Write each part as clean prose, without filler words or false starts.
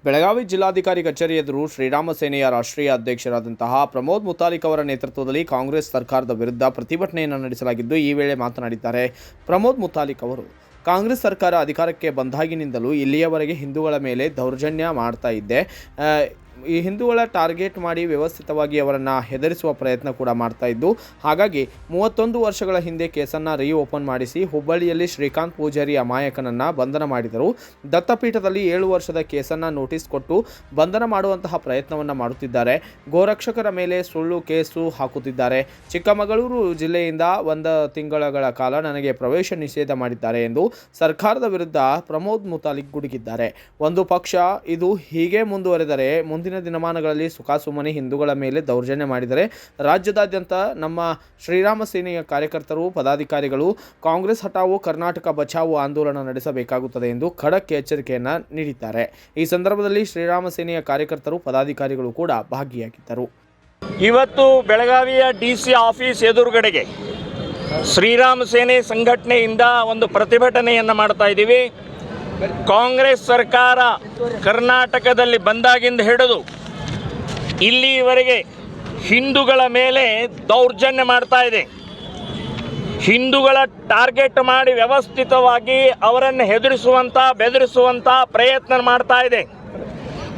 ಬೆಳಗಾವಿ ಜಿಲ್ಲಾಧಿಕಾರಿ ಕಚೇರಿ ಎದುರು ಶ್ರೀರಾಮ ಸೇನೆಯ ರಾಷ್ಟ್ರೀಯ ಅಧ್ಯಕ್ಷರಾದಂತಹ ಪ್ರಮೋದ್ ಮುತಾಲಿಕ್ ಅವರ ನೇತೃತ್ವದಲ್ಲಿ ಕಾಂಗ್ರೆಸ್ ಸರ್ಕಾರದ ವಿರುದ್ಧ ಪ್ರತಿಭಟನೆಯನ್ನು ನಡೆಸಲಾಗಿದ್ದು, ಈ ವೇಳೆ ಮಾತನಾಡಿದ್ದಾರೆ. ಪ್ರಮೋದ್ ಮುತಾಲಿಕ್ ಅವರು ಕಾಂಗ್ರೆಸ್ ಸರ್ಕಾರ ಅಧಿಕಾರಕ್ಕೆ ಬಂದಾಗಿನಿಂದಲೂ ಇಲ್ಲಿಯವರೆಗೆ ಹಿಂದೂಗಳ ಮೇಲೆ ದೌರ್ಜನ್ಯ ಮಾಡ್ತಾ ಇದ್ದೆ. ಈ ಹಿಂದೂಗಳ ಟಾರ್ಗೆಟ್ ಮಾಡಿ ವ್ಯವಸ್ಥಿತವಾಗಿ ಅವರನ್ನು ಹೆದರಿಸುವ ಪ್ರಯತ್ನ ಕೂಡ ಮಾಡ್ತಾ ಇದ್ದು, ಹಾಗಾಗಿ 31 ವರ್ಷಗಳ ಹಿಂದೆ ಕೇಸನ್ನು ಓಪನ್ ಮಾಡಿಸಿ ಹುಬ್ಬಳ್ಳಿಯಲ್ಲಿ ಶ್ರೀಕಾಂತ್ ಪೂಜಾರಿ ಅಮಾಯಕನನ್ನು ಬಂಧನ ಮಾಡಿದರು. ದತ್ತಪೀಠದಲ್ಲಿ 7 ವರ್ಷದ ಕೇಸನ್ನು ನೋಟಿಸ್ ಕೊಟ್ಟು ಬಂಧನ ಮಾಡುವಂತಹ ಪ್ರಯತ್ನವನ್ನು ಮಾಡುತ್ತಿದ್ದಾರೆ. ಗೋರಕ್ಷಕರ ಮೇಲೆ ಸುಳ್ಳು ಕೇಸು ಹಾಕುತ್ತಿದ್ದಾರೆ. ಚಿಕ್ಕಮಗಳೂರು ಜಿಲ್ಲೆಯಿಂದ 1 ತಿಂಗಳ ಕಾಲ ನನಗೆ ಪ್ರವೇಶ ನಿಷೇಧ ಮಾಡಿದ್ದಾರೆ ಎಂದು ಸರ್ಕಾರದ ವಿರುದ್ಧ ಪ್ರಮೋದ್ ಮುತಾಲಿಕ್ ಗುಡುಗಿದ್ದಾರೆ. ಒಂದು ಪಕ್ಷ ಇದು ಹೀಗೆ ಮುಂದುವರೆದರೆ ಮುಂದಿನ ದಿನಮಾನಗಳಲ್ಲಿ ಸುಖಾಸುಮ್ಮನೆ ಹಿಂದೂಗಳ ಮೇಲೆ ದೌರ್ಜನ್ಯ ಮಾಡಿದರೆ ರಾಜ್ಯದಾದ್ಯಂತ ನಮ್ಮ ಶ್ರೀರಾಮ ಸೇನೆಯ ಕಾರ್ಯಕರ್ತರು, ಪದಾಧಿಕಾರಿಗಳು ಕಾಂಗ್ರೆಸ್ ಹಟಾವೋ ಕರ್ನಾಟಕ ಬಚಾವೋ ಆಂದೋಲನ ನಡೆಸಬೇಕಾಗುತ್ತದೆ ಎಂದು ಖಡಕ್ ಎಚ್ಚರಿಕೆಯನ್ನು ನೀಡಿದ್ದಾರೆ. ಈ ಸಂದರ್ಭದಲ್ಲಿ ಶ್ರೀರಾಮ ಸೇನೆಯ ಕಾರ್ಯಕರ್ತರು, ಪದಾಧಿಕಾರಿಗಳು ಕೂಡ ಭಾಗಿಯಾಗಿದ್ದರು. ಇವತ್ತು ಬೆಳಗಾವಿಯ ಡಿಸಿ ಆಫೀಸ್ ಎದುರುಗಡೆಗೆ ಶ್ರೀರಾಮ ಸೇನೆ ಸಂಘಟನೆಯಿಂದ ಒಂದು ಪ್ರತಿಭಟನೆಯನ್ನು ಮಾಡ್ತಾ ಇದ್ದೀವಿ. ಕಾಂಗ್ರೆಸ್ ಸರ್ಕಾರ ಕರ್ನಾಟಕದಲ್ಲಿ ಬಂದಾಗಿಂದ ಹಿಡಿದು ಇಲ್ಲಿವರೆಗೆ ಹಿಂದೂಗಳ ಮೇಲೆ ದೌರ್ಜನ್ಯ ಮಾಡ್ತಾ ಇದೆ. ಹಿಂದೂಗಳ ಟಾರ್ಗೆಟ್ ಮಾಡಿ ವ್ಯವಸ್ಥಿತವಾಗಿ ಅವರನ್ನು ಹೆದರಿಸುವಂಥ, ಬೆದರಿಸುವಂಥ ಪ್ರಯತ್ನ ಮಾಡ್ತಾ ಇದೆ.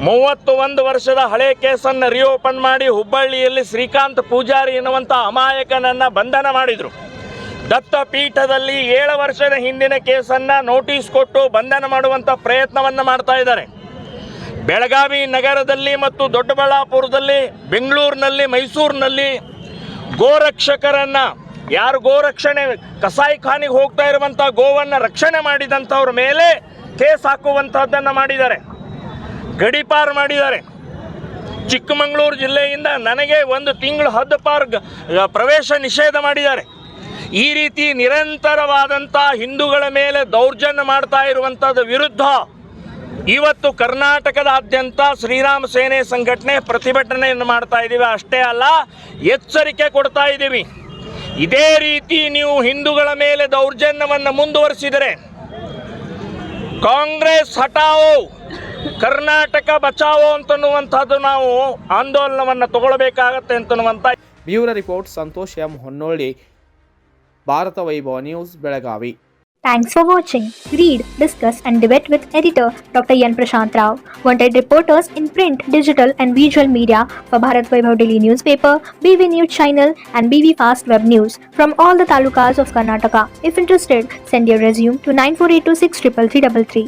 31 ವರ್ಷದ ಹಳೆ ಕೇಸನ್ನು ರಿಓಪನ್ ಮಾಡಿ ಹುಬ್ಬಳ್ಳಿಯಲ್ಲಿ ಶ್ರೀಕಾಂತ್ ಪೂಜಾರಿ ಎನ್ನುವಂಥ ಅಮಾಯಕನನ್ನು ಬಂಧನ ಮಾಡಿದರು. ದತ್ತಪೀಠದಲ್ಲಿ 7 ವರ್ಷದ ಹಿಂದಿನ ಕೇಸನ್ನು ನೋಟಿಸ್ ಕೊಟ್ಟು ಬಂಧನ ಮಾಡುವಂಥ ಪ್ರಯತ್ನವನ್ನು ಮಾಡ್ತಾ ಇದ್ದಾರೆ. ಬೆಳಗಾವಿ ನಗರದಲ್ಲಿ ಮತ್ತು ದೊಡ್ಡಬಳ್ಳಾಪುರದಲ್ಲಿ, ಬೆಂಗಳೂರಿನಲ್ಲಿ, ಮೈಸೂರಿನಲ್ಲಿ ಗೋರಕ್ಷಕರನ್ನು, ಯಾರು ಗೋರಕ್ಷಣೆ ಕಸಾಯಿಖಾನೆಗೆ ಹೋಗ್ತಾ ಇರುವಂಥ ಗೋವನ್ನು ರಕ್ಷಣೆ ಮಾಡಿದಂಥವ್ರ ಮೇಲೆ ಕೇಸ್ ಹಾಕುವಂಥದ್ದನ್ನು ಮಾಡಿದ್ದಾರೆ, ಗಡೀಪಾರು ಮಾಡಿದ್ದಾರೆ. ಚಿಕ್ಕಮಗಳೂರು ಜಿಲ್ಲೆಯಿಂದ ನನಗೆ 1 ತಿಂಗಳು ಹದ್ದುಪಾರು ಪ್ರವೇಶ ನಿಷೇಧ ಮಾಡಿದ್ದಾರೆ. ಈ ರೀತಿ ನಿರಂತರವಾದಂಥ ಹಿಂದೂಗಳ ಮೇಲೆ ದೌರ್ಜನ್ಯ ಮಾಡ್ತಾ ಇರುವಂಥದ್ದು ವಿರುದ್ಧ ಇವತ್ತು ಕರ್ನಾಟಕದಾದ್ಯಂತ ಶ್ರೀರಾಮ ಸೇನೆ ಸಂಘಟನೆ ಪ್ರತಿಭಟನೆಯನ್ನು ಮಾಡ್ತಾ ಇದ್ದೀವಿ. ಅಷ್ಟೇ ಅಲ್ಲ, ಎಚ್ಚರಿಕೆ ಕೊಡ್ತಾ ಇದ್ದೀವಿ. ಇದೇ ರೀತಿ ನೀವು ಹಿಂದೂಗಳ ಮೇಲೆ ದೌರ್ಜನ್ಯವನ್ನು ಮುಂದುವರಿಸಿದರೆ ಕಾಂಗ್ರೆಸ್ ಹಟಾವೋ ಕರ್ನಾಟಕ ಬಚಾವೋ ಅಂತನ್ನುವಂಥದ್ದು ನಾವು ಆಂದೋಲನವನ್ನು ತಗೊಳ್ಬೇಕಾಗತ್ತೆ ಅಂತನ್ನುವಂಥ. Bureau report Santosh M Honnoli, Bharat Vaibhav news, Belagavi. Thanks for watching. Read, discuss and debate with editor Dr. Yan Prashant Rao. Wanted reporters in print, digital and visual media for Bharat Vaibhav Daily Newspaper, BV News Channel and BV Fast Web News from all the talukas of Karnataka. If interested, send your resume to 9482633333.